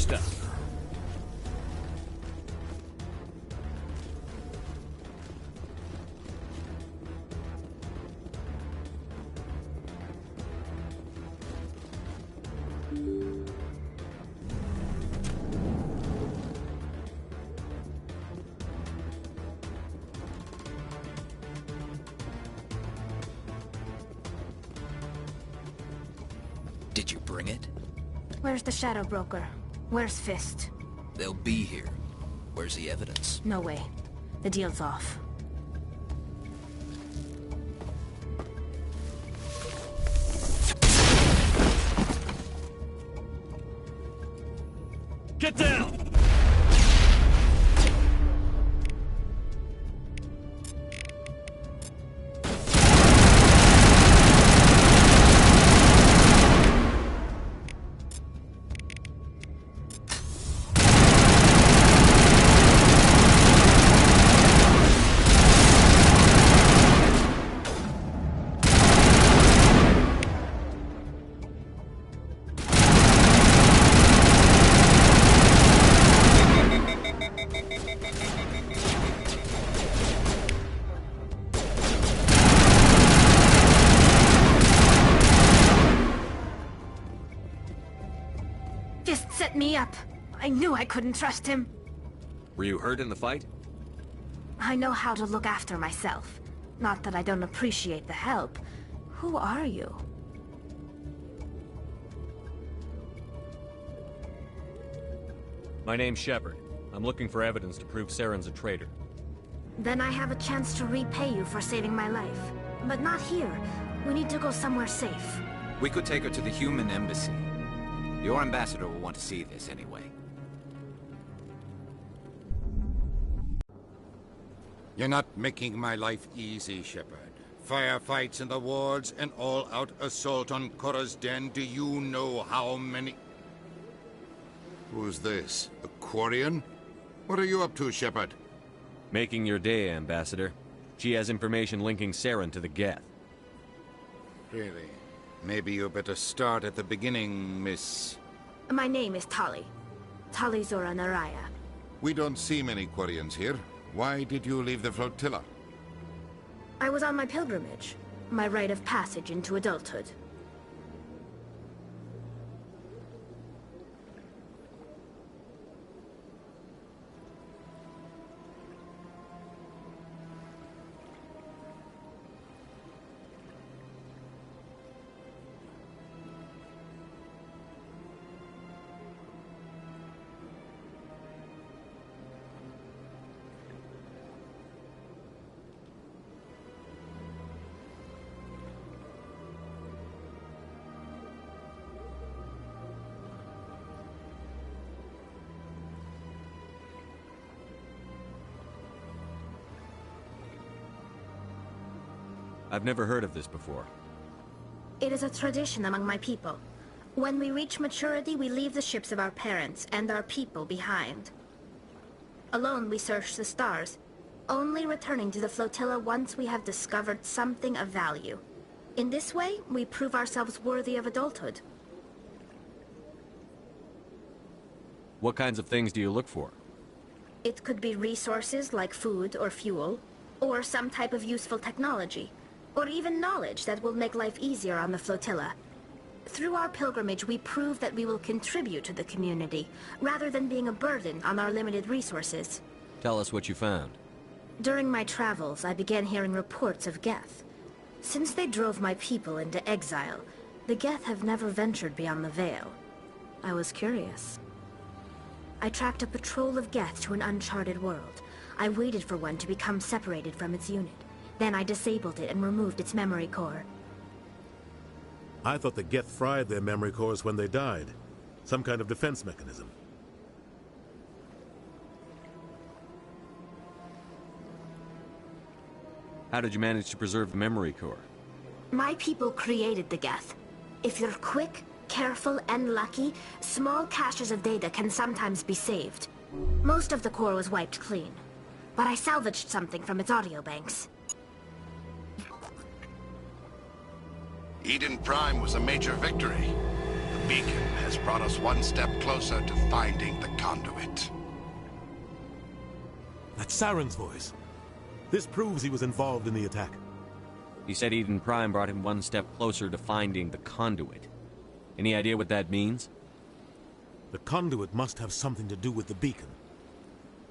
stuff. Did you bring it? Where's the Shadow Broker? Where's Fist? They'll be here. Where's the evidence? No way. The deal's off. Get down! Fist set me up. I knew I couldn't trust him. Were you hurt in the fight? I know how to look after myself. Not that I don't appreciate the help. Who are you? My name's Shepard. I'm looking for evidence to prove Saren's a traitor. Then I have a chance to repay you for saving my life. But not here. We need to go somewhere safe. We could take her to the human embassy. Your ambassador will want to see this anyway. You're not making my life easy, Shepard. Firefights in the wards, an all-out assault on Korra's den. Do you know how many... Who's this? A Quarian? What are you up to, Shepard? Making your day, Ambassador. She has information linking Saren to the Geth. Really? Maybe you better start at the beginning, Miss... My name is Tali. Tali Zora Naraya. We don't see many Quarians here. Why did you leave the flotilla? I was on my pilgrimage. My rite of passage into adulthood. I've never heard of this before. It is a tradition among my people. When we reach maturity, we leave the ships of our parents and our people behind. Alone, we search the stars, only returning to the flotilla once we have discovered something of value. In this way, we prove ourselves worthy of adulthood. What kinds of things do you look for? It could be resources like food or fuel, or some type of useful technology, or even knowledge that will make life easier on the flotilla. Through our pilgrimage, we prove that we will contribute to the community, rather than being a burden on our limited resources. Tell us what you found. During my travels, I began hearing reports of Geth. Since they drove my people into exile, the Geth have never ventured beyond the Veil. I was curious. I tracked a patrol of Geth to an uncharted world. I waited for one to become separated from its unit. Then I disabled it and removed its memory core. I thought the Geth fried their memory cores when they died. Some kind of defense mechanism. How did you manage to preserve the memory core? My people created the Geth. If you're quick, careful, and lucky, small caches of data can sometimes be saved. Most of the core was wiped clean, but I salvaged something from its audio banks. Eden Prime was a major victory. The beacon has brought us one step closer to finding the conduit. That's Saren's voice. This proves he was involved in the attack. He said Eden Prime brought him one step closer to finding the conduit. Any idea what that means? The conduit must have something to do with the beacon.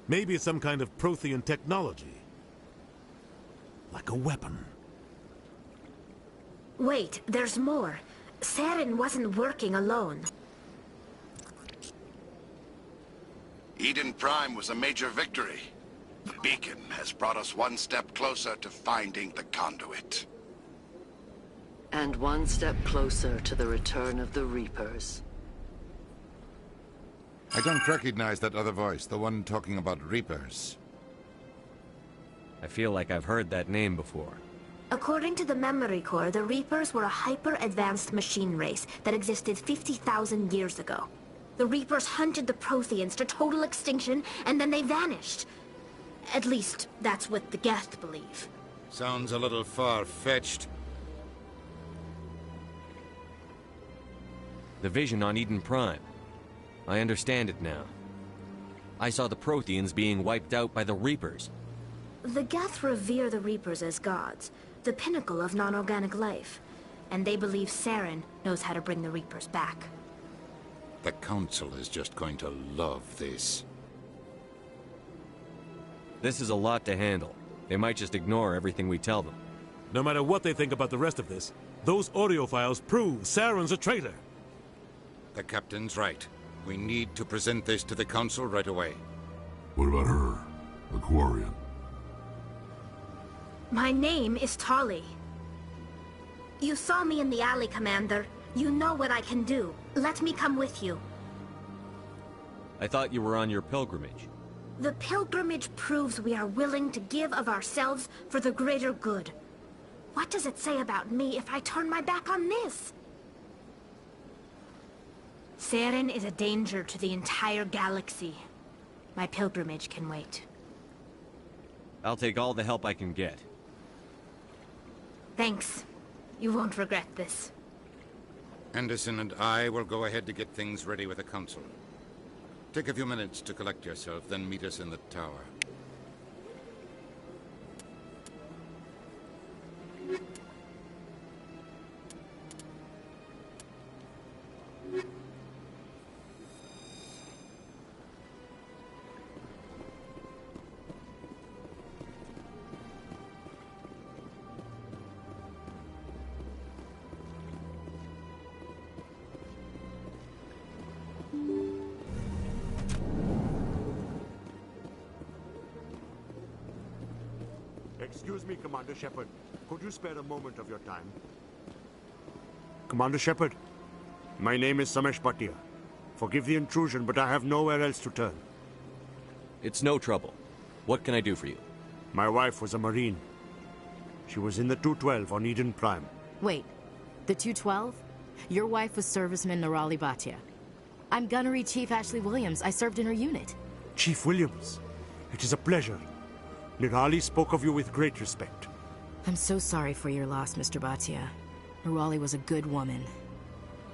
Maybe it's some kind of Prothean technology. Like a weapon. Wait, there's more. Saren wasn't working alone. Eden Prime was a major victory. The beacon has brought us one step closer to finding the conduit. And one step closer to the return of the Reapers. I don't recognize that other voice, the one talking about Reapers. I feel like I've heard that name before. According to the Memory Core, the Reapers were a hyper-advanced machine race that existed 50,000 years ago. The Reapers hunted the Protheans to total extinction, and then they vanished. At least, that's what the Geth believe. Sounds a little far-fetched. The vision on Eden Prime. I understand it now. I saw the Protheans being wiped out by the Reapers. The Geth revere the Reapers as gods, the pinnacle of non-organic life. And they believe Saren knows how to bring the Reapers back. The Council is just going to love this. This is a lot to handle. They might just ignore everything we tell them. No matter what they think about the rest of this, those audio files prove Saren's a traitor. The Captain's right. We need to present this to the Council right away. What about her? Aquarian. My name is Tali. You saw me in the alley, Commander. You know what I can do. Let me come with you. I thought you were on your pilgrimage. The pilgrimage proves we are willing to give of ourselves for the greater good. What does it say about me if I turn my back on this? Saren is a danger to the entire galaxy. My pilgrimage can wait. I'll take all the help I can get. Thanks. You won't regret this. Anderson and I will go ahead to get things ready with the Council. Take a few minutes to collect yourself, then meet us in the tower. Excuse me, Commander Shepard. Could you spare a moment of your time? Commander Shepard, my name is Samesh Bhatia. Forgive the intrusion, but I have nowhere else to turn. It's no trouble. What can I do for you? My wife was a Marine. She was in the 212 on Eden Prime. Wait, the 212? Your wife was serviceman Nirali Bhatia. I'm Gunnery Chief Ashley Williams. I served in her unit. Chief Williams, it is a pleasure. Nirali spoke of you with great respect. I'm so sorry for your loss, Mr. Bhatia. Nirali was a good woman.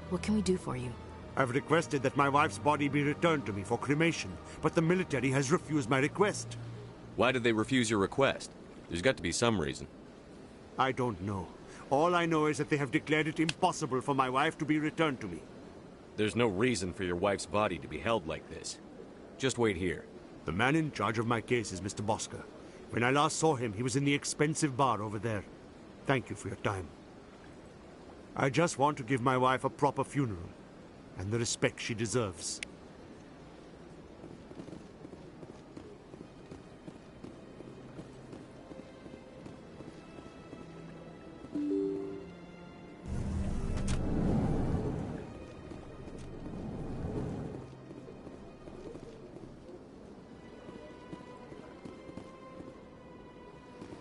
What can we do for you? I've requested that my wife's body be returned to me for cremation, but the military has refused my request. Why did they refuse your request? There's got to be some reason. I don't know. All I know is that they have declared it impossible for my wife to be returned to me. There's no reason for your wife's body to be held like this. Just wait here. The man in charge of my case is Mr. Bosker. When I last saw him, he was in the expensive bar over there. Thank you for your time. I just want to give my wife a proper funeral, and the respect she deserves.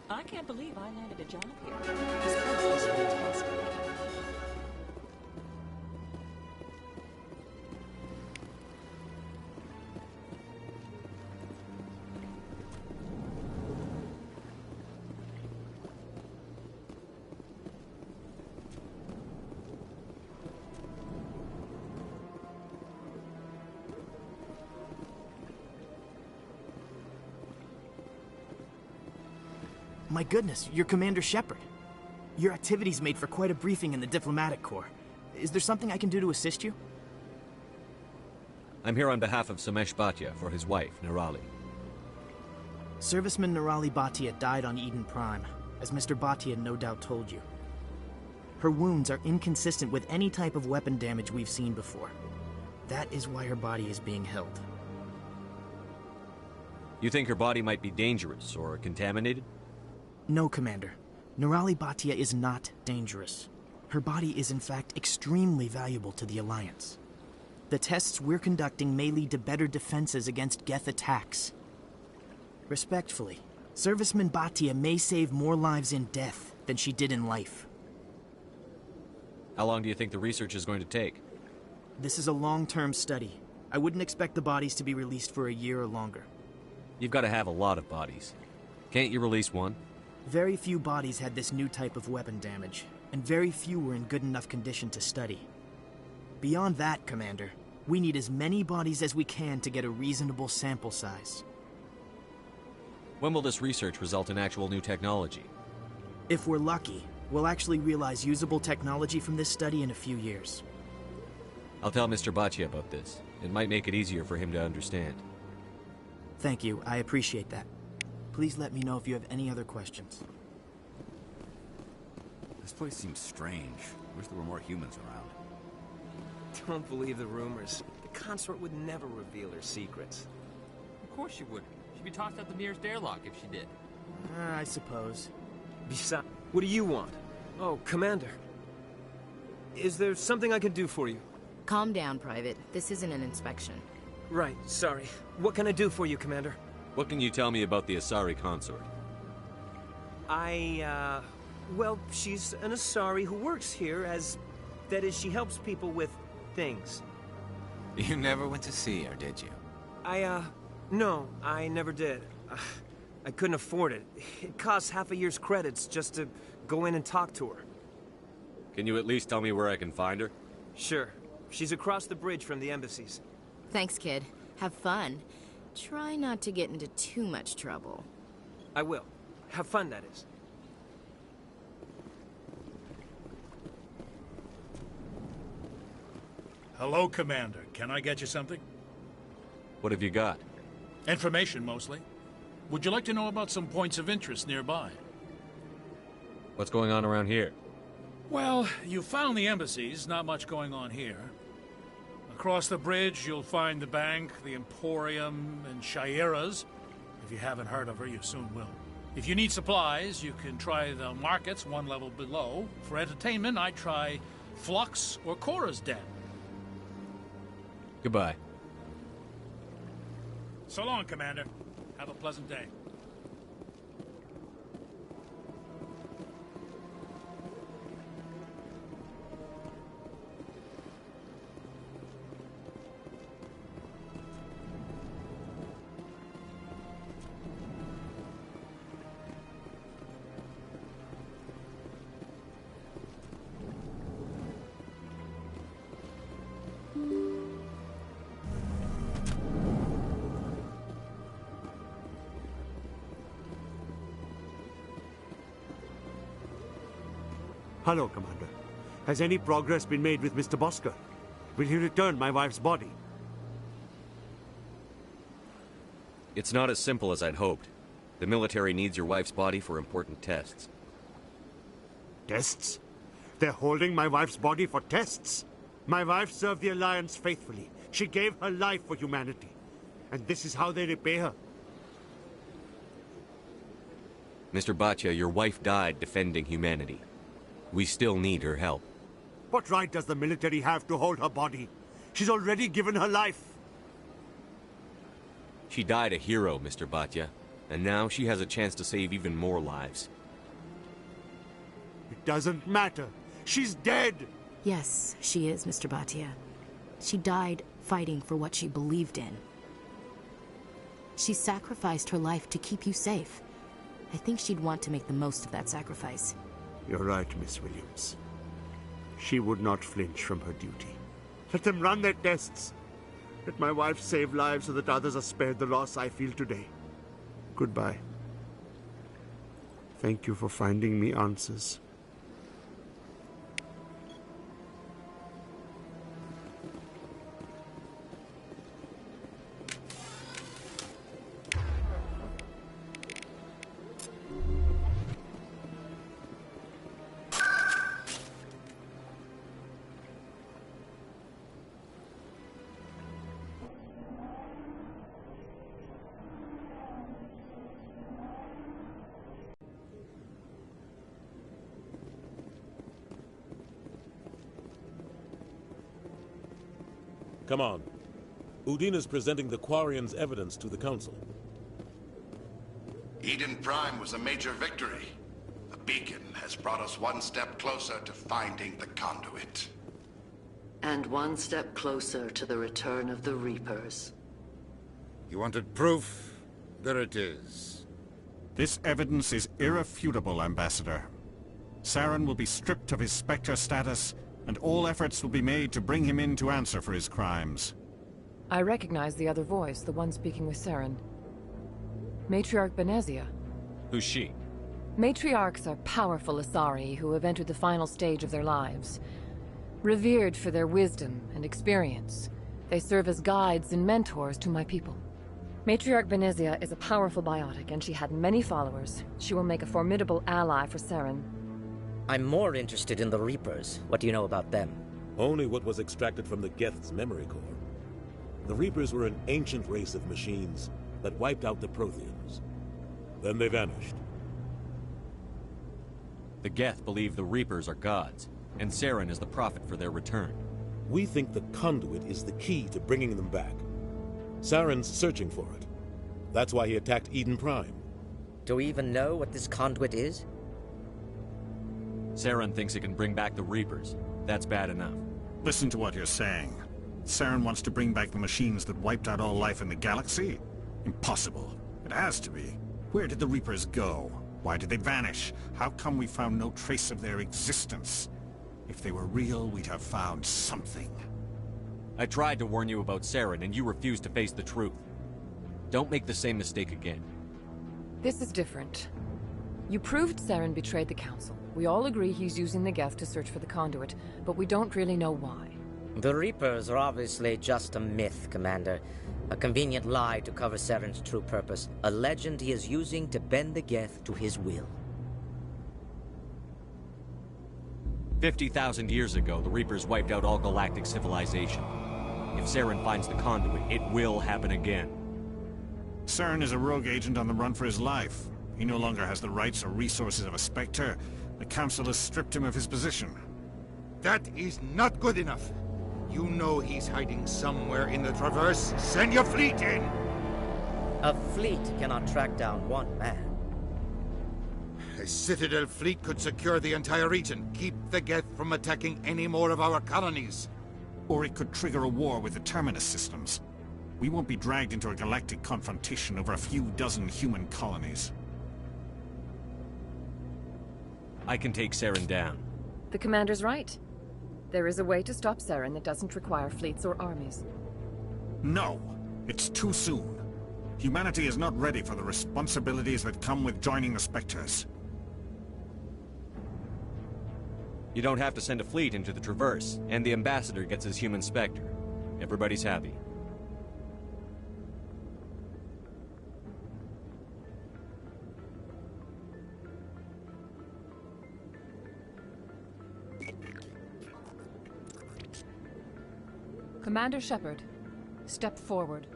I can't believe I landed a job here. This place is fantastic. My goodness, you're Commander Shepard. Your activities made for quite a briefing in the Diplomatic Corps. Is there something I can do to assist you? I'm here on behalf of Somesh Bhatia for his wife, Nirali. Serviceman Nirali Bhatia died on Eden Prime, as Mr. Bhatia no doubt told you. Her wounds are inconsistent with any type of weapon damage we've seen before. That is why her body is being held. You think her body might be dangerous or contaminated? No, Commander. Nirali Bhatia is not dangerous. Her body is in fact extremely valuable to the Alliance. The tests we're conducting may lead to better defenses against Geth attacks. Respectfully, Serviceman Bhatia may save more lives in death than she did in life. How long do you think the research is going to take? This is a long-term study. I wouldn't expect the bodies to be released for a year or longer. You've got to have a lot of bodies. Can't you release one? Very few bodies had this new type of weapon damage, and very few were in good enough condition to study. Beyond that, Commander, we need as many bodies as we can to get a reasonable sample size. When will this research result in actual new technology? If we're lucky, we'll actually realize usable technology from this study in a few years. I'll tell Mr. Bhatia about this. It might make it easier for him to understand. Thank you, I appreciate that. Please let me know if you have any other questions. This place seems strange. Wish there were more humans around. Don't believe the rumors. The consort would never reveal her secrets. Of course she would. She'd be tossed out the nearest airlock if she did. I suppose. Besides, what do you want? Oh, Commander. Is there something I can do for you? Calm down, Private. This isn't an inspection. Right, sorry. What can I do for you, Commander? What can you tell me about the Asari consort? Well, she's an Asari who works here as... That is, she helps people with things. You never went to see her, did you? No, I never did. I couldn't afford it. It costs half a year's credits just to go in and talk to her. Can you at least tell me where I can find her? Sure. She's across the bridge from the embassies. Thanks, kid. Have fun. Try not to get into too much trouble. I will. Have fun, that is. Hello, Commander. Can I get you something? What have you got? Information, mostly. Would you like to know about some points of interest nearby? What's going on around here? Well, you found the embassies. Not much going on here. Across the bridge, you'll find the bank, the Emporium, and Shaira's. If you haven't heard of her, you soon will. If you need supplies, you can try the markets one level below. For entertainment, I'd try Flux or Cora's Den. Goodbye. So long, Commander. Have a pleasant day. Hello, Commander. Has any progress been made with Mr. Bosker? Will he return my wife's body? It's not as simple as I'd hoped. The military needs your wife's body for important tests. Tests? They're holding my wife's body for tests? My wife served the Alliance faithfully. She gave her life for humanity. And this is how they repay her. Mr. Bhatia, your wife died defending humanity. We still need her help. What right does the military have to hold her body? She's already given her life. She died a hero, Mr. Bhatia. And now she has a chance to save even more lives. It doesn't matter. She's dead! Yes, she is, Mr. Bhatia. She died fighting for what she believed in. She sacrificed her life to keep you safe. I think she'd want to make the most of that sacrifice. You're right, Miss Williams. She would not flinch from her duty. Let them run their tests. Let my wife save lives so that others are spared the loss I feel today. Goodbye. Thank you for finding me answers. Come on. Udina's presenting the Quarians' evidence to the Council. Eden Prime was a major victory. The beacon has brought us one step closer to finding the conduit. And one step closer to the return of the Reapers. You wanted proof? There it is. This evidence is irrefutable, Ambassador. Saren will be stripped of his Spectre status, and all efforts will be made to bring him in to answer for his crimes. I recognize the other voice, the one speaking with Saren. Matriarch Benezia. Who's she? Matriarchs are powerful Asari who have entered the final stage of their lives. Revered for their wisdom and experience, they serve as guides and mentors to my people. Matriarch Benezia is a powerful biotic, and she had many followers. She will make a formidable ally for Saren. I'm more interested in the Reapers. What do you know about them? Only what was extracted from the Geth's memory core. The Reapers were an ancient race of machines that wiped out the Protheans. Then they vanished. The Geth believe the Reapers are gods, and Saren is the prophet for their return. We think the conduit is the key to bringing them back. Saren's searching for it. That's why he attacked Eden Prime. Do we even know what this conduit is? Saren thinks it can bring back the Reapers. That's bad enough. Listen to what you're saying. Saren wants to bring back the machines that wiped out all life in the galaxy? Impossible. It has to be. Where did the Reapers go? Why did they vanish? How come we found no trace of their existence? If they were real, we'd have found something. I tried to warn you about Saren, and you refused to face the truth. Don't make the same mistake again. This is different. You proved Saren betrayed the Council. We all agree he's using the Geth to search for the conduit, but we don't really know why. The Reapers are obviously just a myth, Commander. A convenient lie to cover Saren's true purpose. A legend he is using to bend the Geth to his will. 50,000 years ago, the Reapers wiped out all galactic civilization. If Saren finds the conduit, it will happen again. Saren is a rogue agent on the run for his life. He no longer has the rights or resources of a Spectre. The Council has stripped him of his position. That is not good enough. You know he's hiding somewhere in the Traverse. Send your fleet in! A fleet cannot track down one man. A Citadel fleet could secure the entire region, keep the Geth from attacking any more of our colonies. Or it could trigger a war with the Terminus systems. We won't be dragged into a galactic confrontation over a few dozen human colonies. I can take Saren down. The Commander's right. There is a way to stop Saren that doesn't require fleets or armies. No! It's too soon. Humanity is not ready for the responsibilities that come with joining the Spectres. You don't have to send a fleet into the Traverse, and the Ambassador gets his human Spectre. Everybody's happy. Commander Shepard, step forward.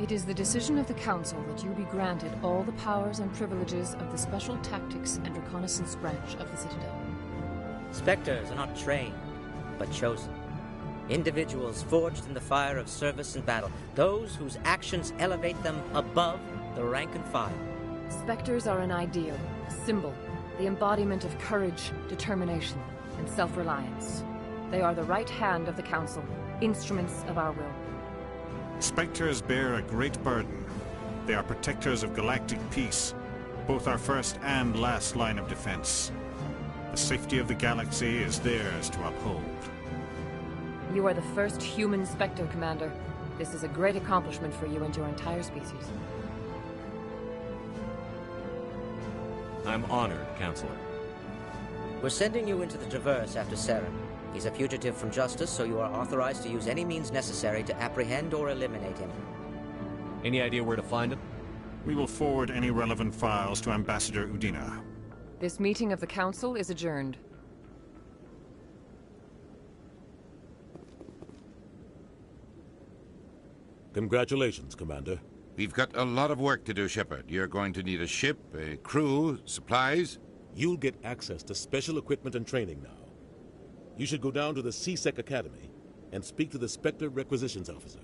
It is the decision of the Council that you be granted all the powers and privileges of the Special Tactics and Reconnaissance branch of the Citadel. Spectres are not trained, but chosen. Individuals forged in the fire of service and battle. Those whose actions elevate them above the rank and file. Spectres are an ideal, a symbol, the embodiment of courage, determination, and self-reliance. They are the right hand of the Council, instruments of our will. Spectres bear a great burden. They are protectors of galactic peace, both our first and last line of defense. The safety of the galaxy is theirs to uphold. You are the first human Spectre, Commander. This is a great accomplishment for you and your entire species. I'm honored, Counselor. We're sending you into the Traverse after Saren. He's a fugitive from justice, so you are authorized to use any means necessary to apprehend or eliminate him. Any idea where to find him? We will forward any relevant files to Ambassador Udina. This meeting of the Council is adjourned. Congratulations, Commander. We've got a lot of work to do, Shepard. You're going to need a ship, a crew, supplies. You'll get access to special equipment and training now. You should go down to the C-Sec Academy and speak to the Spectre Requisitions Officer.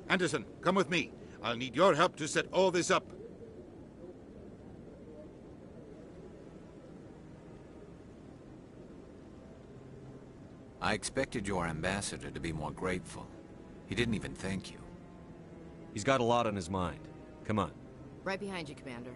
Anderson, come with me. I'll need your help to set all this up. I expected your ambassador to be more grateful. He didn't even thank you. He's got a lot on his mind. Come on. Right behind you, Commander.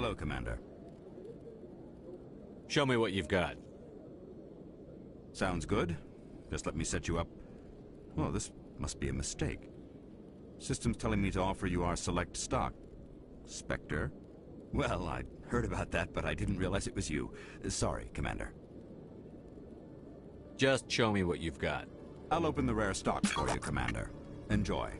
Hello, Commander. Show me what you've got. Sounds good. Just let me set you up. Oh, this must be a mistake. System's telling me to offer you our select stock. Spectre? Well, I'd heard about that, but I didn't realize it was you. Sorry, Commander. Just show me what you've got. I'll open the rare stocks for you, Commander. Enjoy.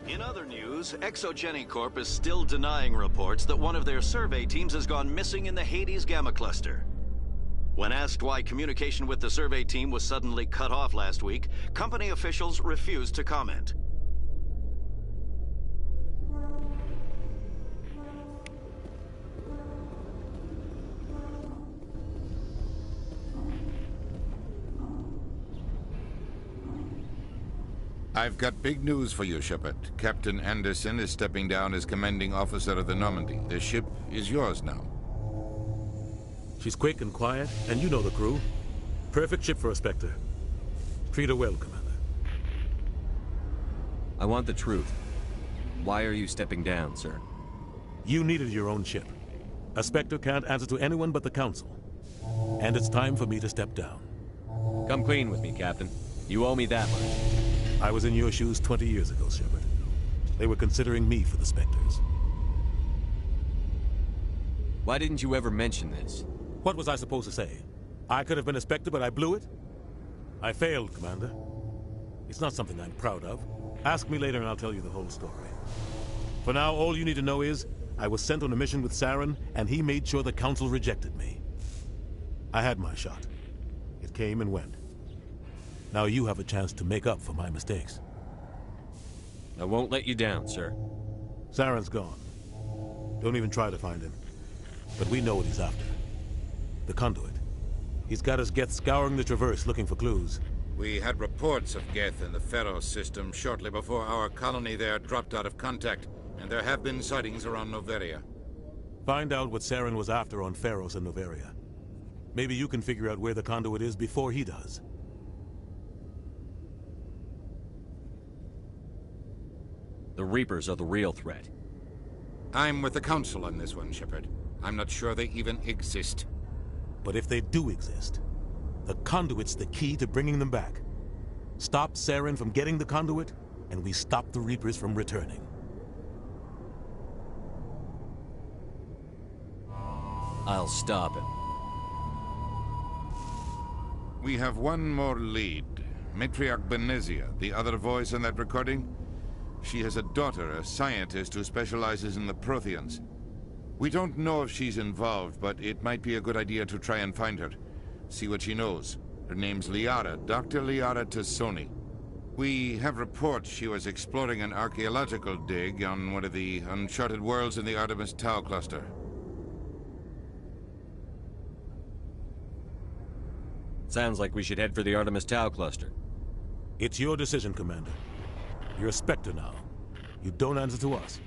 In other news, Exogeny Corp is still denying reports that one of their survey teams has gone missing in the Hades Gamma Cluster. When asked why communication with the survey team was suddenly cut off last week, company officials refused to comment. I've got big news for you, Shepard. Captain Anderson is stepping down as commanding officer of the Normandy. The ship is yours now. She's quick and quiet, and you know the crew. Perfect ship for a Spectre. Treat her well, Commander. I want the truth. Why are you stepping down, sir? You needed your own ship. A Spectre can't answer to anyone but the Council. And it's time for me to step down. Come clean with me, Captain. You owe me that much. I was in your shoes 20 years ago, Shepard. They were considering me for the Spectres. Why didn't you ever mention this? What was I supposed to say? I could have been a Spectre, but I blew it? I failed, Commander. It's not something I'm proud of. Ask me later and I'll tell you the whole story. For now, all you need to know is, I was sent on a mission with Saren, and he made sure the Council rejected me. I had my shot. It came and went. Now you have a chance to make up for my mistakes. I won't let you down, sir. Saren's gone. Don't even try to find him. But we know what he's after. The Conduit. He's got his Geth scouring the Traverse looking for clues. We had reports of Geth in the Pharos system shortly before our colony there dropped out of contact, and there have been sightings around Noveria. Find out what Saren was after on Pharos and Noveria. Maybe you can figure out where the Conduit is before he does. The Reapers are the real threat. I'm with the Council on this one, Shepard. I'm not sure they even exist. But if they do exist, the Conduit's the key to bringing them back. Stop Saren from getting the Conduit, and we stop the Reapers from returning. I'll stop him. We have one more lead. Matriarch Benezia, the other voice in that recording. She has a daughter, a scientist who specializes in the Protheans. We don't know if she's involved, but it might be a good idea to try and find her. See what she knows. Her name's Liara, Dr. Liara Tassoni. We have reports she was exploring an archaeological dig on one of the uncharted worlds in the Artemis Tau cluster. Sounds like we should head for the Artemis Tau cluster. It's your decision, Commander. You're a Spectre now. You don't answer to us.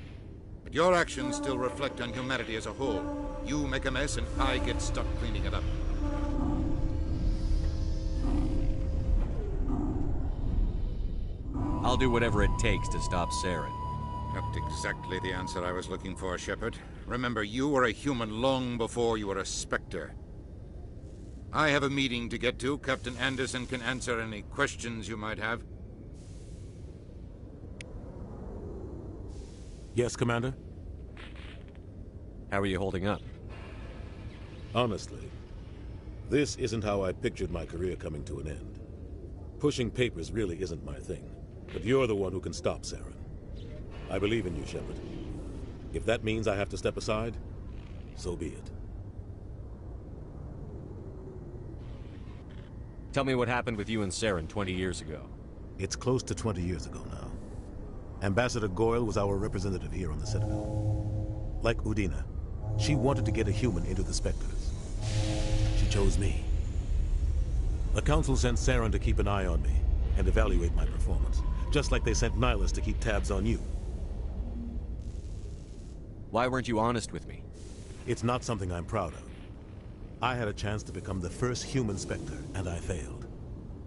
But your actions still reflect on humanity as a whole. You make a mess and I get stuck cleaning it up. I'll do whatever it takes to stop Saren. Not exactly the answer I was looking for, Shepard. Remember, you were a human long before you were a Spectre. I have a meeting to get to. Captain Anderson can answer any questions you might have. Yes, Commander? How are you holding up? Honestly, this isn't how I pictured my career coming to an end. Pushing papers really isn't my thing, but you're the one who can stop Saren. I believe in you, Shepard. If that means I have to step aside, so be it. Tell me what happened with you and Saren 20 years ago. It's close to 20 years ago now. Ambassador Goyle was our representative here on the Citadel. Like Udina, she wanted to get a human into the Spectres. She chose me. The Council sent Saren to keep an eye on me and evaluate my performance, just like they sent Nihilus to keep tabs on you. Why weren't you honest with me? It's not something I'm proud of. I had a chance to become the first human Spectre, and I failed.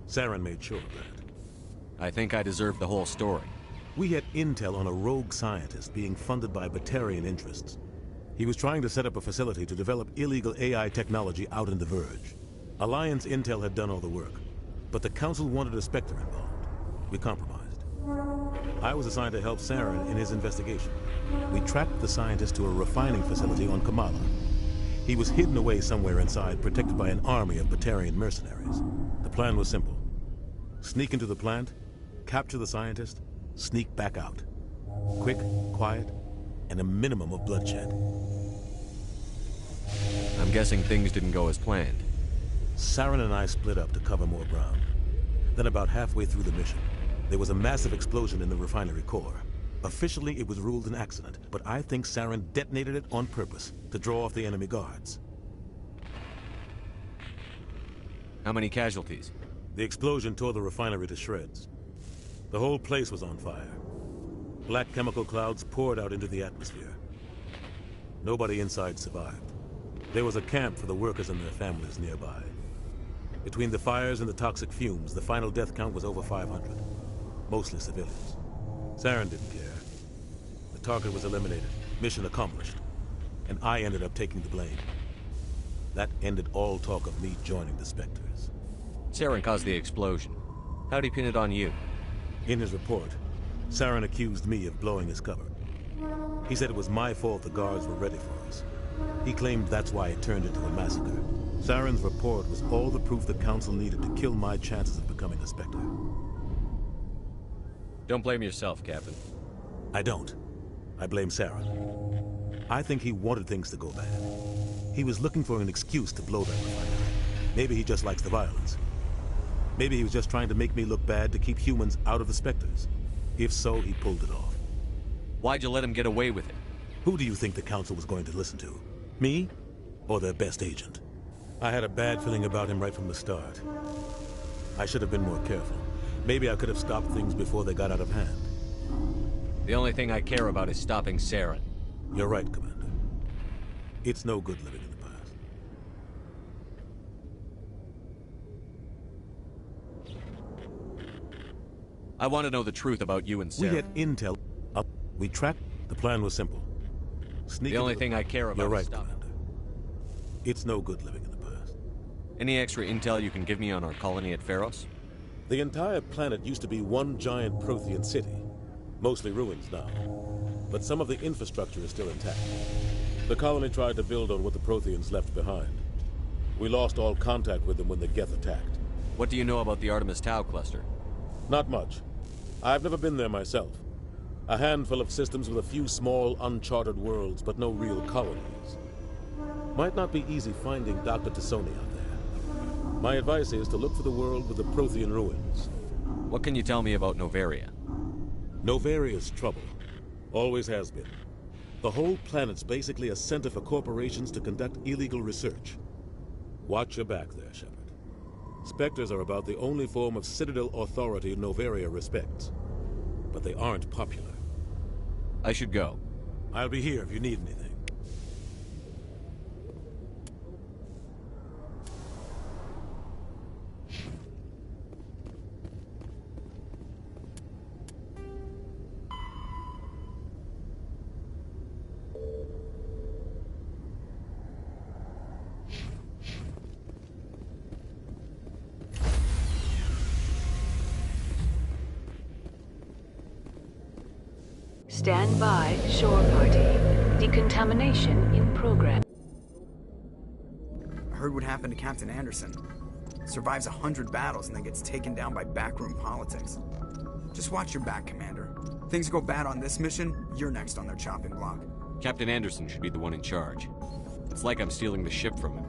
Saren made sure of that. I think I deserve the whole story. We had intel on a rogue scientist being funded by Batarian interests. He was trying to set up a facility to develop illegal AI technology out in the Verge. Alliance intel had done all the work, but the Council wanted a Spectre involved. We compromised. I was assigned to help Saren in his investigation. We tracked the scientist to a refining facility on Kamala. He was hidden away somewhere inside, protected by an army of Batarian mercenaries. The plan was simple. Sneak into the plant, capture the scientist, sneak back out. Quick, quiet, and a minimum of bloodshed. I'm guessing things didn't go as planned. Saren and I split up to cover more ground. Then about halfway through the mission, there was a massive explosion in the refinery core. Officially, it was ruled an accident, but I think Saren detonated it on purpose to draw off the enemy guards. How many casualties? The explosion tore the refinery to shreds. The whole place was on fire. Black chemical clouds poured out into the atmosphere. Nobody inside survived. There was a camp for the workers and their families nearby. Between the fires and the toxic fumes, the final death count was over 500. Mostly civilians. Saren didn't care. The target was eliminated, mission accomplished, and I ended up taking the blame. That ended all talk of me joining the Spectres. Saren caused the explosion. How'd he pin it on you? In his report, Saren accused me of blowing his cover. He said it was my fault the guards were ready for us. He claimed that's why it turned into a massacre. Saren's report was all the proof the Council needed to kill my chances of becoming a Spectre. Don't blame yourself, Captain. I don't. I blame Saren. I think he wanted things to go bad. He was looking for an excuse to blow that refinery. Maybe he just likes the violence. Maybe he was just trying to make me look bad to keep humans out of the Spectres. If so, he pulled it off. Why'd you let him get away with it? Who do you think the Council was going to listen to? Me? Or their best agent? I had a bad feeling about him right from the start. I should have been more careful. Maybe I could have stopped things before they got out of hand. The only thing I care about is stopping Saren. You're right, Commander. It's no good living in the past. I want to know the truth about you and Saren. We had intel up. We tracked. The plan was simple. Sneak. The only thing I care about is stopping. Commander. It's no good living in the past. Any extra intel you can give me on our colony at Pharos? The entire planet used to be one giant Prothean city. Mostly ruins now. But some of the infrastructure is still intact. The colony tried to build on what the Protheans left behind. We lost all contact with them when the Geth attacked. What do you know about the Artemis Tau cluster? Not much. I've never been there myself. A handful of systems with a few small, uncharted worlds, but no real colonies. Might not be easy finding Dr. T'Soni out there. My advice is to look for the world with the Prothean ruins. What can you tell me about Noveria? Novaria's trouble. Always has been. The whole planet's basically a center for corporations to conduct illegal research. Watch your back there, Shepard. Spectres are about the only form of Citadel authority Noveria respects. But they aren't popular. I should go. I'll be here if you need anything. Stand by, shore party. Decontamination in progress. I heard what happened to Captain Anderson. Survives 100 battles and then gets taken down by backroom politics. Just watch your back, Commander. Things go bad on this mission, you're next on their chopping block. Captain Anderson should be the one in charge. It's like I'm stealing the ship from him.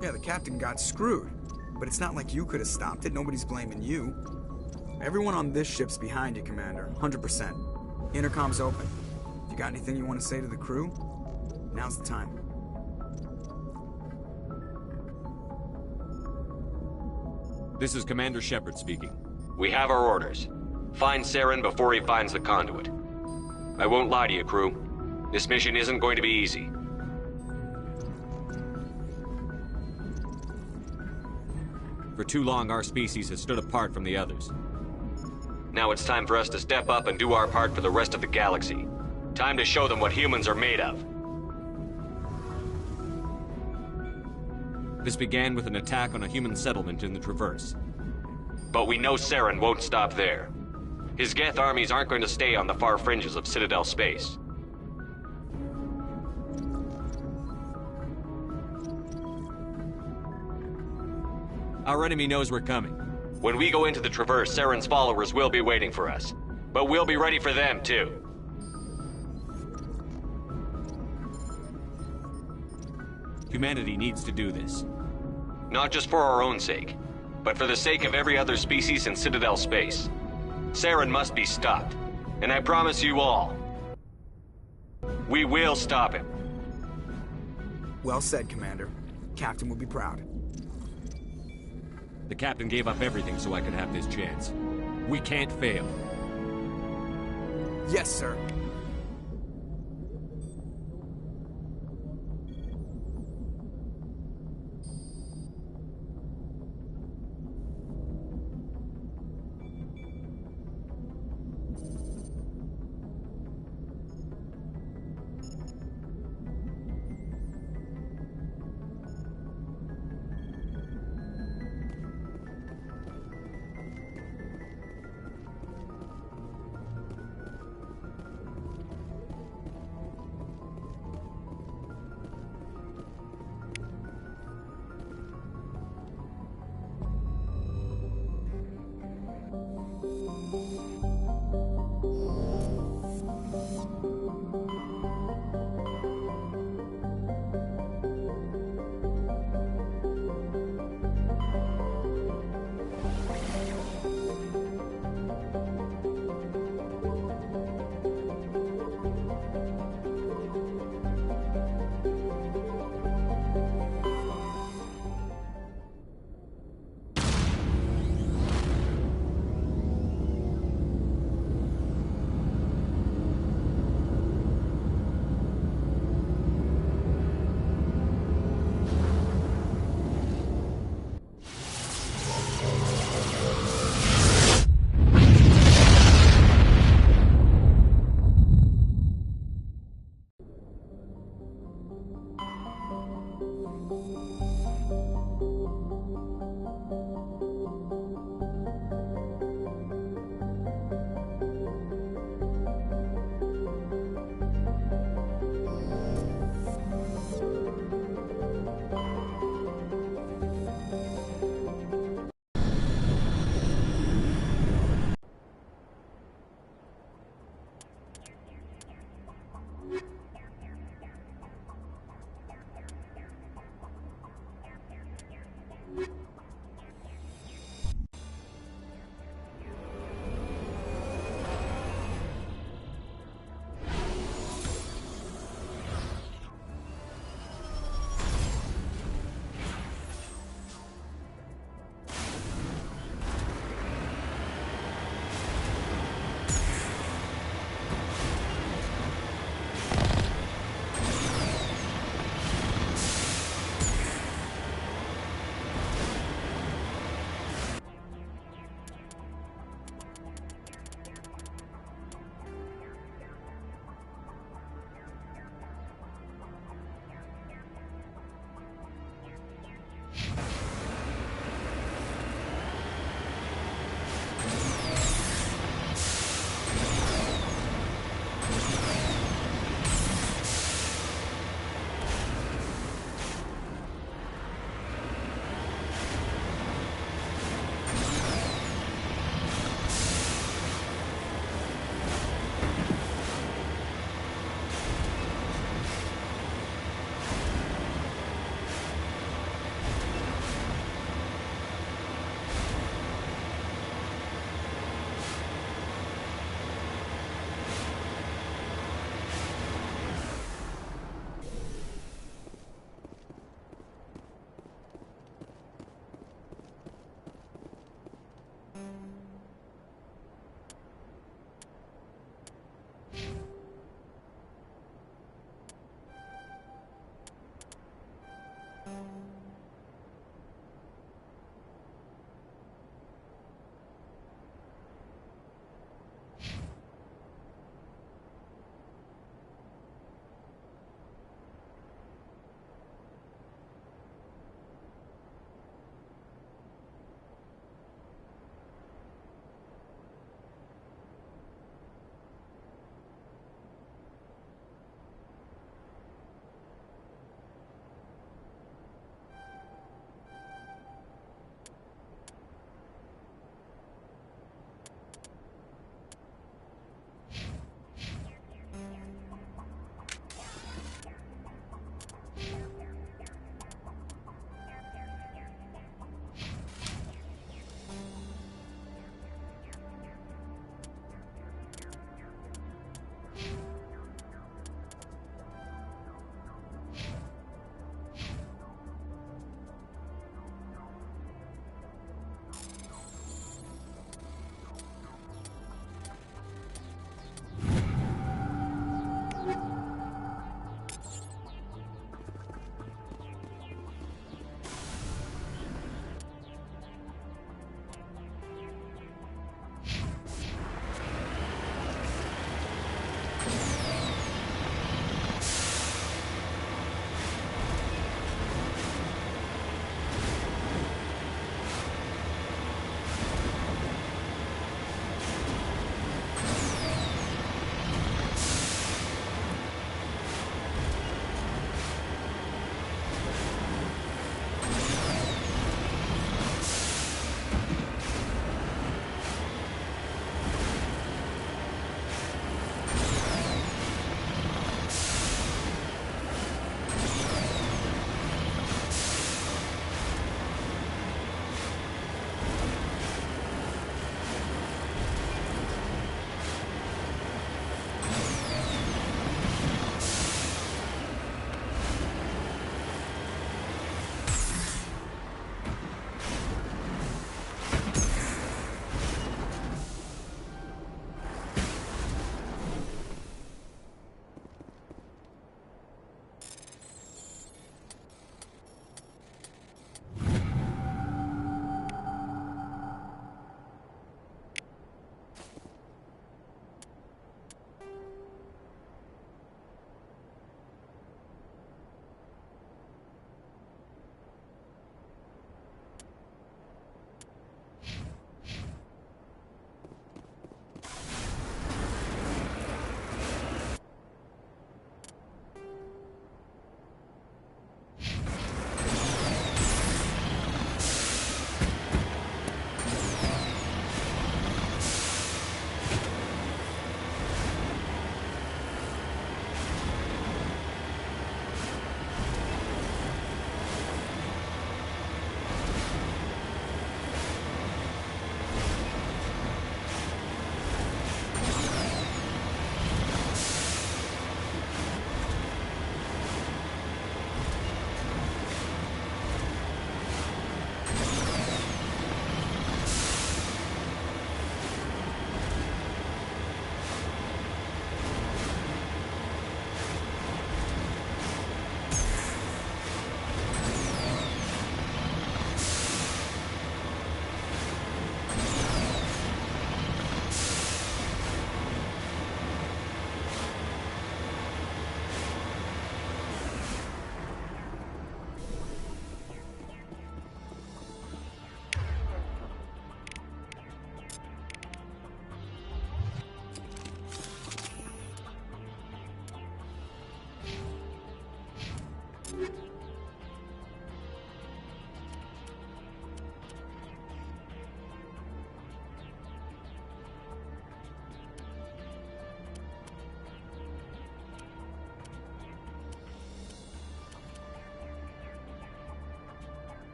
Yeah, the captain got screwed. but it's not like you could have stopped it. Nobody's blaming you. Everyone on this ship's behind you, Commander. 100%. Intercom's open. If you got anything you want to say to the crew, now's the time. This is Commander Shepard speaking. We have our orders. Find Saren before he finds the conduit. I won't lie to you, crew. This mission isn't going to be easy. For too long, our species has stood apart from the others. Now it's time for us to step up and do our part for the rest of the galaxy. Time to show them what humans are made of. This began with an attack on a human settlement in the Traverse. But we know Saren won't stop there. His Geth armies aren't going to stay on the far fringes of Citadel space. Our enemy knows we're coming. When we go into the Traverse, Saren's followers will be waiting for us. But we'll be ready for them, too. Humanity needs to do this. Not just for our own sake, but for the sake of every other species in Citadel space. Saren must be stopped. And I promise you all, we will stop him. Well said, Commander. Captain will be proud. The captain gave up everything so I could have this chance. We can't fail. Yes, sir.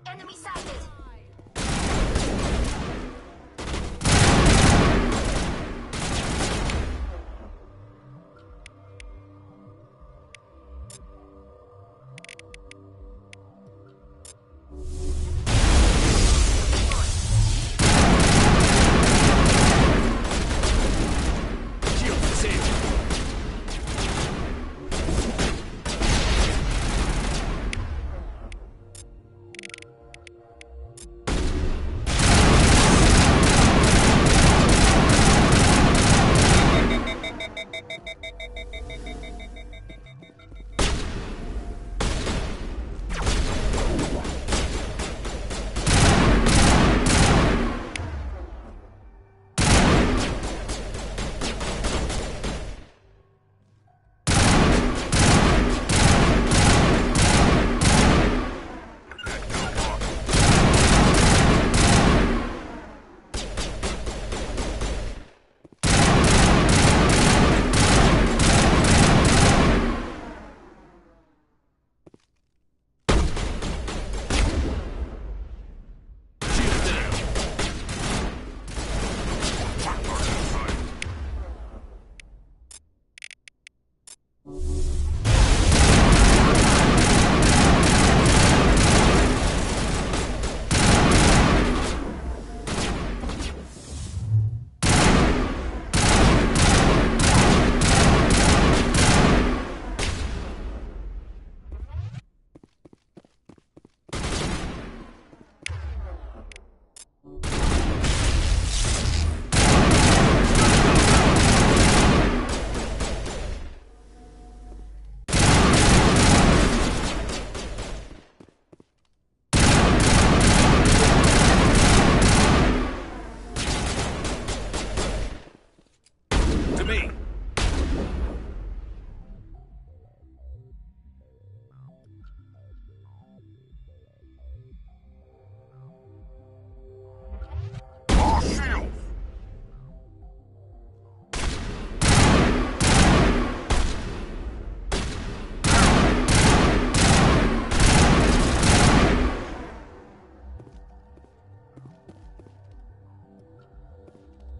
Enemy sighted.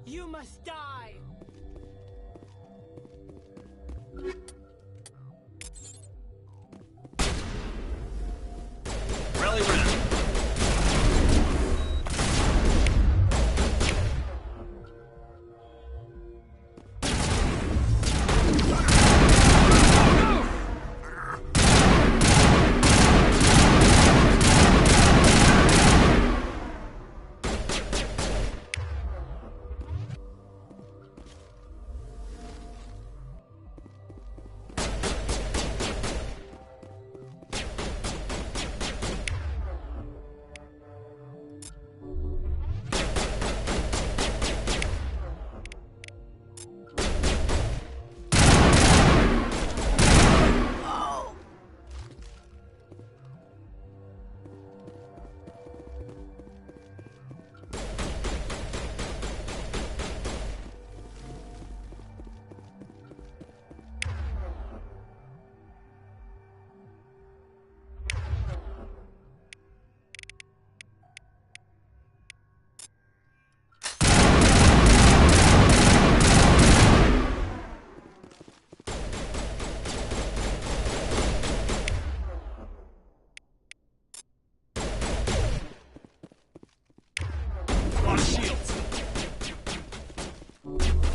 You must die! Rally round.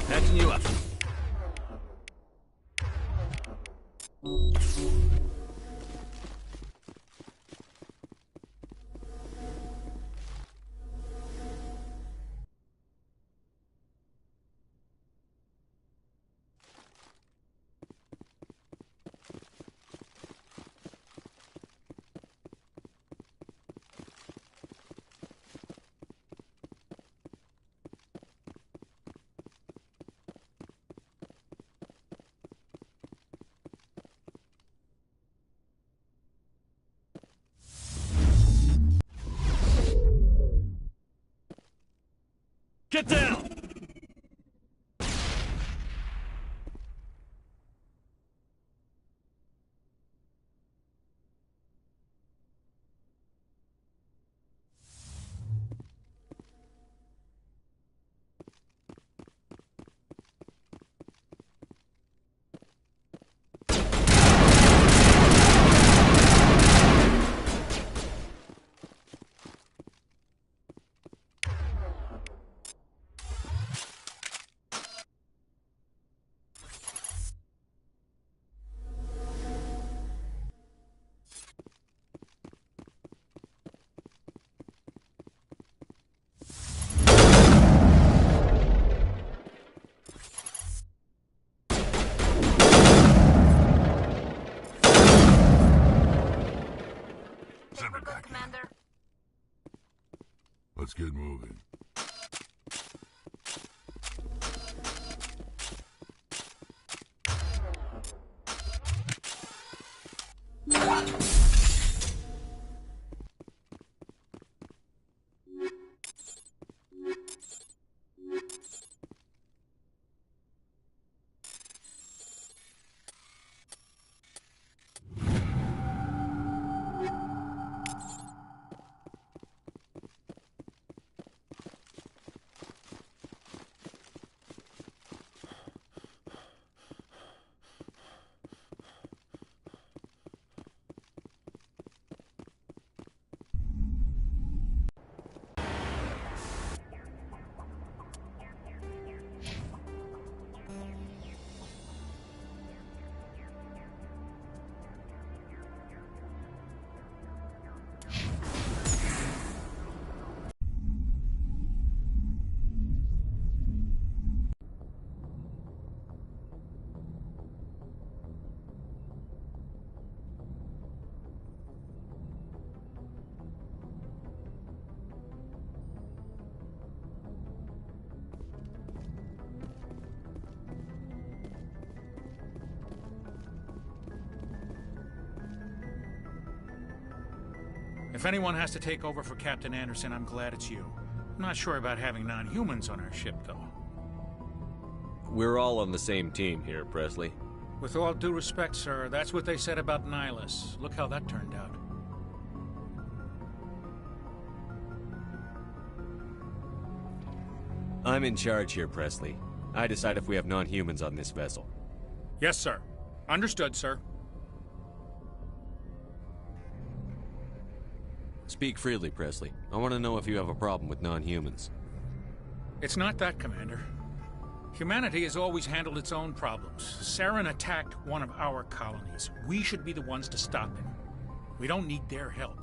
Patching you up. Get down! let's get moving. If anyone has to take over for Captain Anderson, I'm glad it's you. I'm not sure about having non-humans on our ship, though. We're all on the same team here, Presley. With all due respect, sir, that's what they said about Nihilus. Look how that turned out. I'm in charge here, Presley. I decide if we have non-humans on this vessel. Yes, sir. Understood, sir. Speak freely, Presley. I want to know if you have a problem with non-humans. It's not that, Commander. Humanity has always handled its own problems. Saren attacked one of our colonies. We should be the ones to stop him. We don't need their help.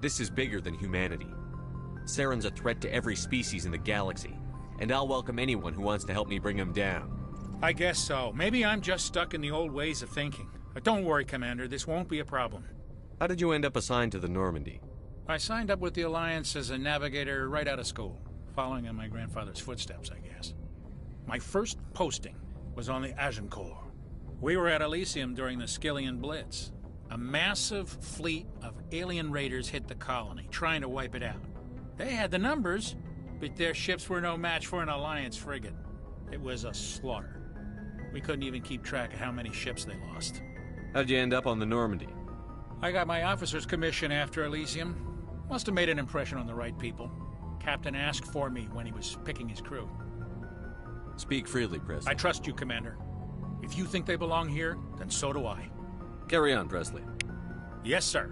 This is bigger than humanity. Saren's a threat to every species in the galaxy, and I'll welcome anyone who wants to help me bring him down. I guess so. Maybe I'm just stuck in the old ways of thinking. But don't worry, Commander. This won't be a problem. How did you end up assigned to the Normandy? I signed up with the Alliance as a navigator right out of school, following in my grandfather's footsteps, I guess. My first posting was on the Agincourt. We were at Elysium during the Skillian Blitz. A massive fleet of alien raiders hit the colony, trying to wipe it out. They had the numbers, but their ships were no match for an Alliance frigate. It was a slaughter. We couldn't even keep track of how many ships they lost. How'd you end up on the Normandy? I got my officer's commission after Elysium. Must have made an impression on the right people. Captain asked for me when he was picking his crew. Speak freely, Presley. I trust you, Commander. If you think they belong here, then so do I. Carry on, Presley. Yes, sir.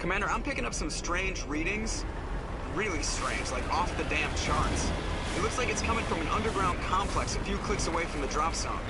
Commander, I'm picking up some strange readings. Really strange, like off the damn charts. It looks like it's coming from an underground complex a few clicks away from the drop zone.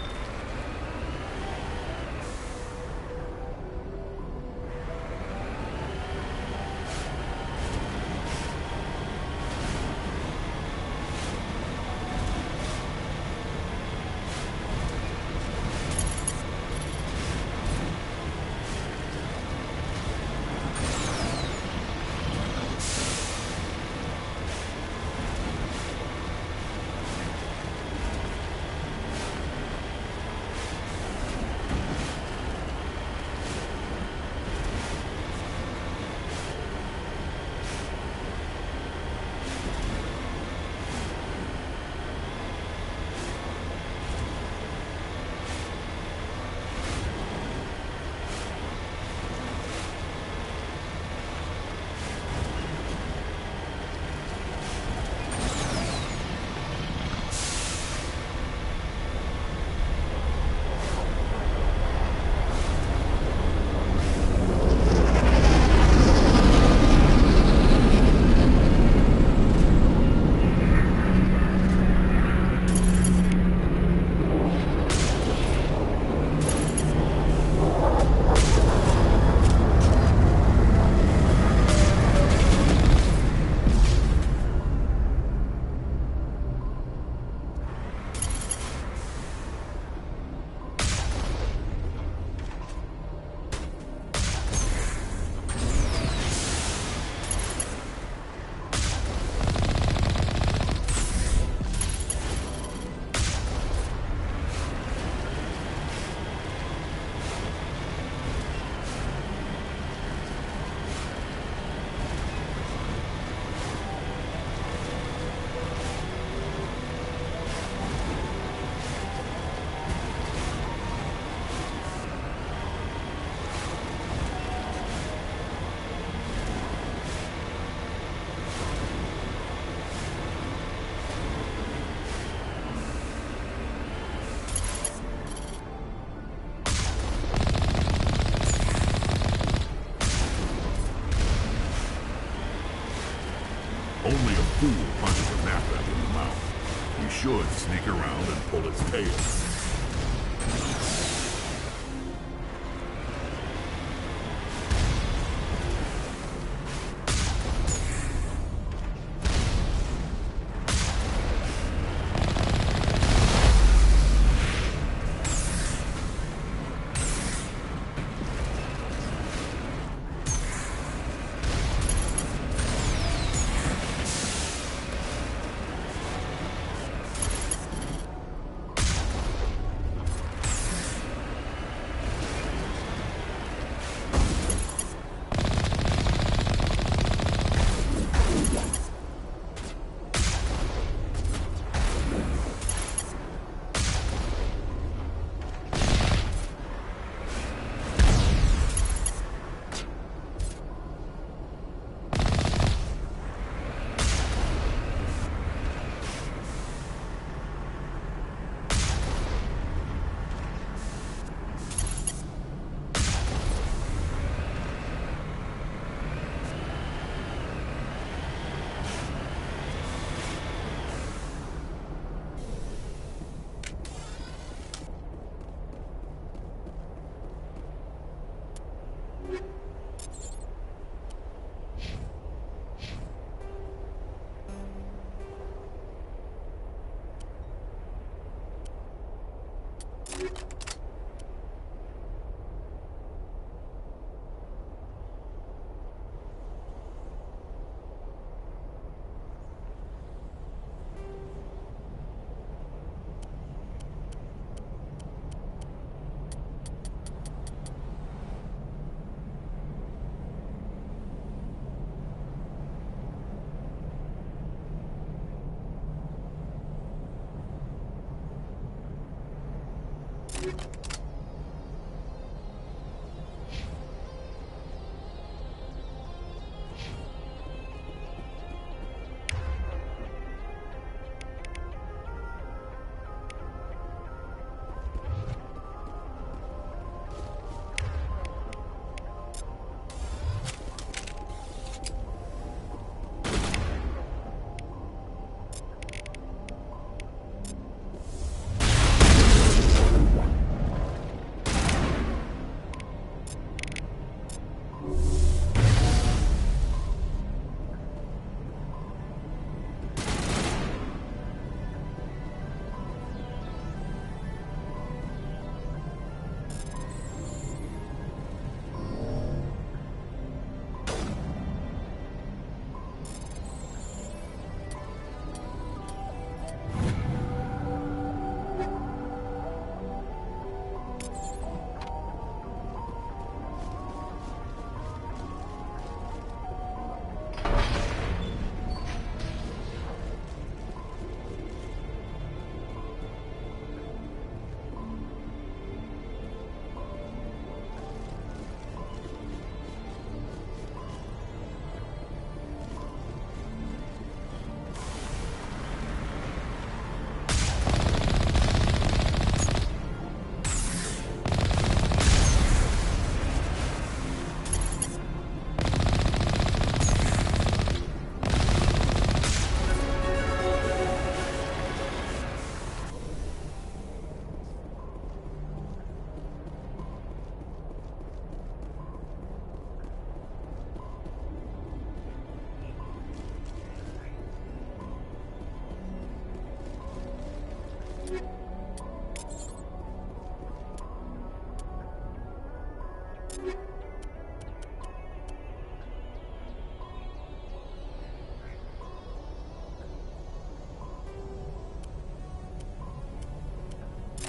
Only a fool punches a knapsack in the mouth. We should sneak around and pull its tail.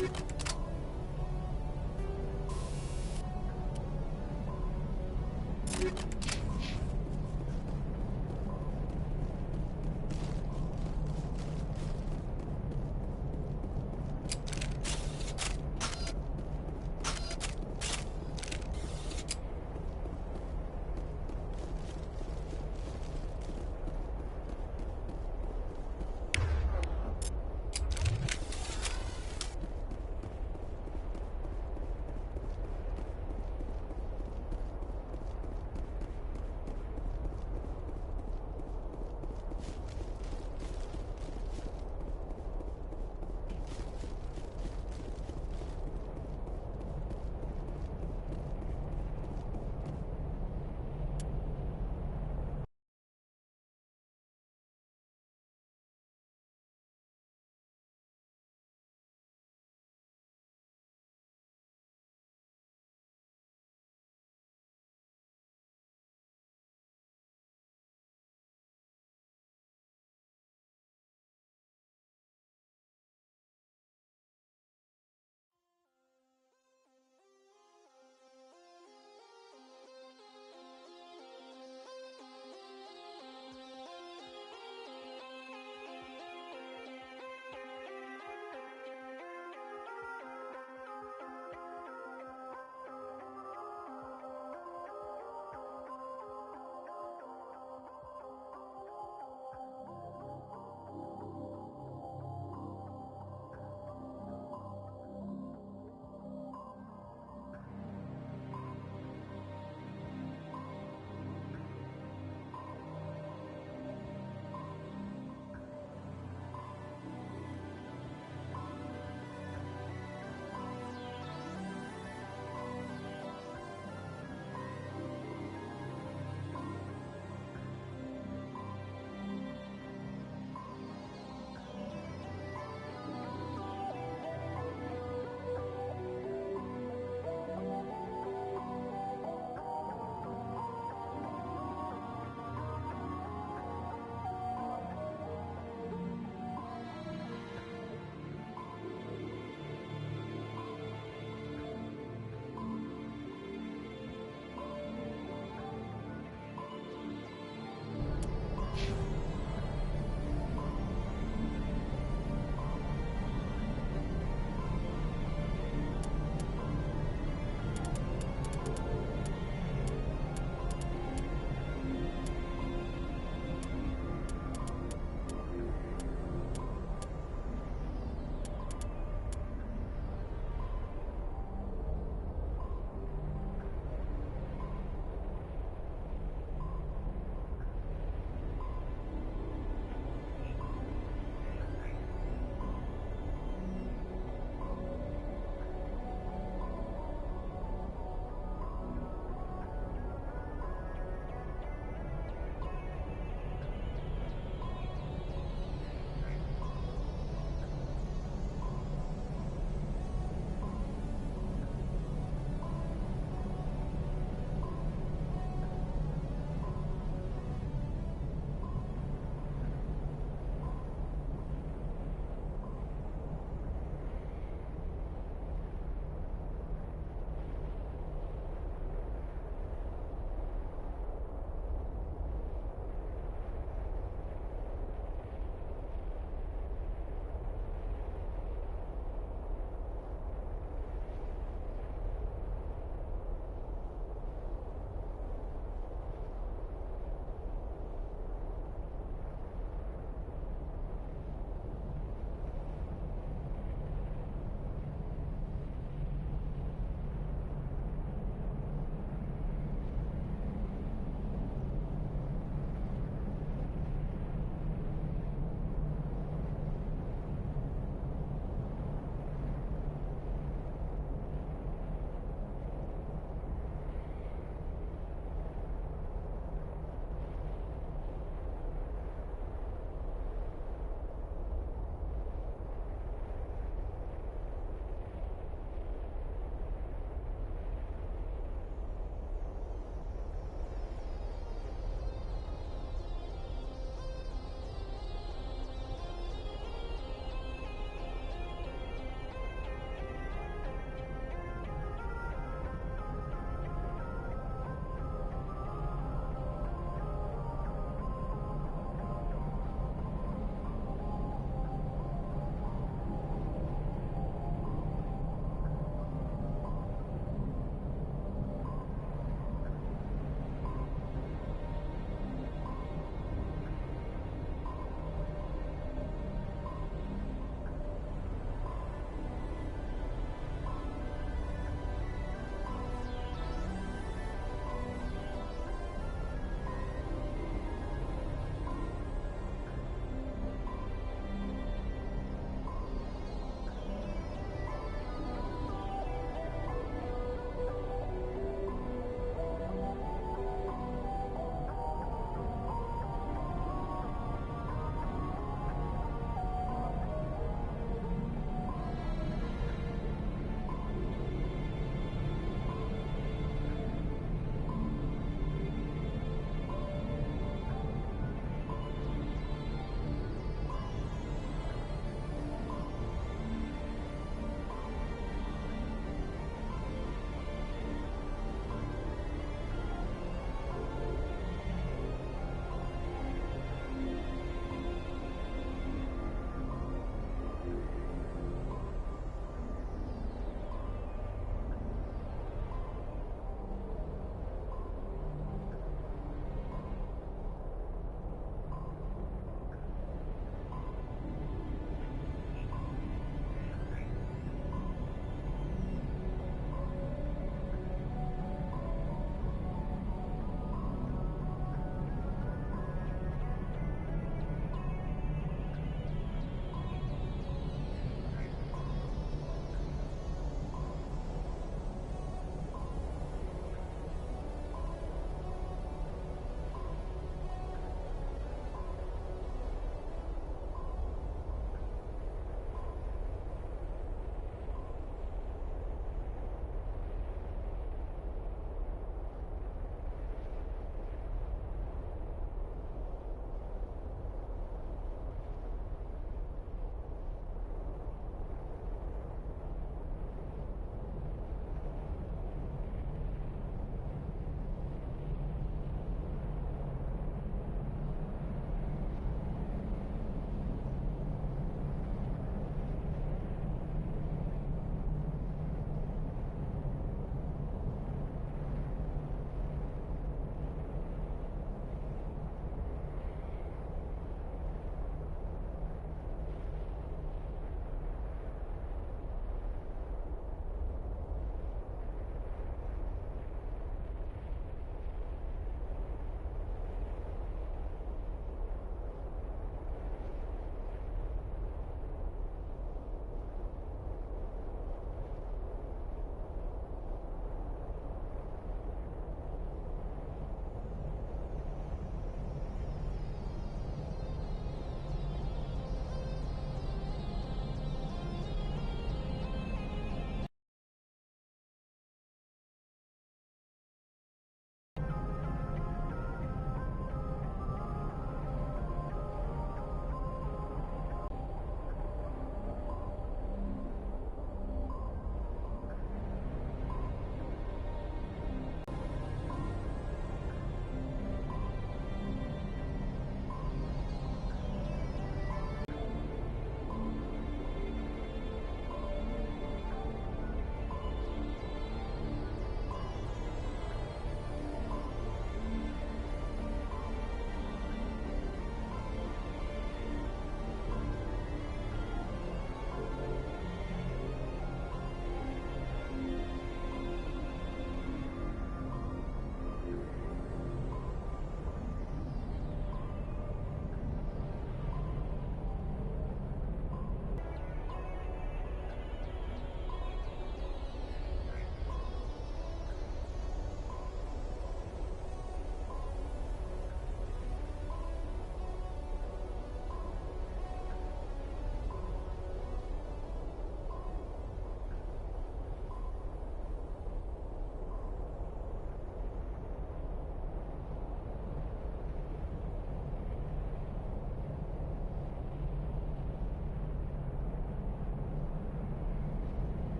Shepard.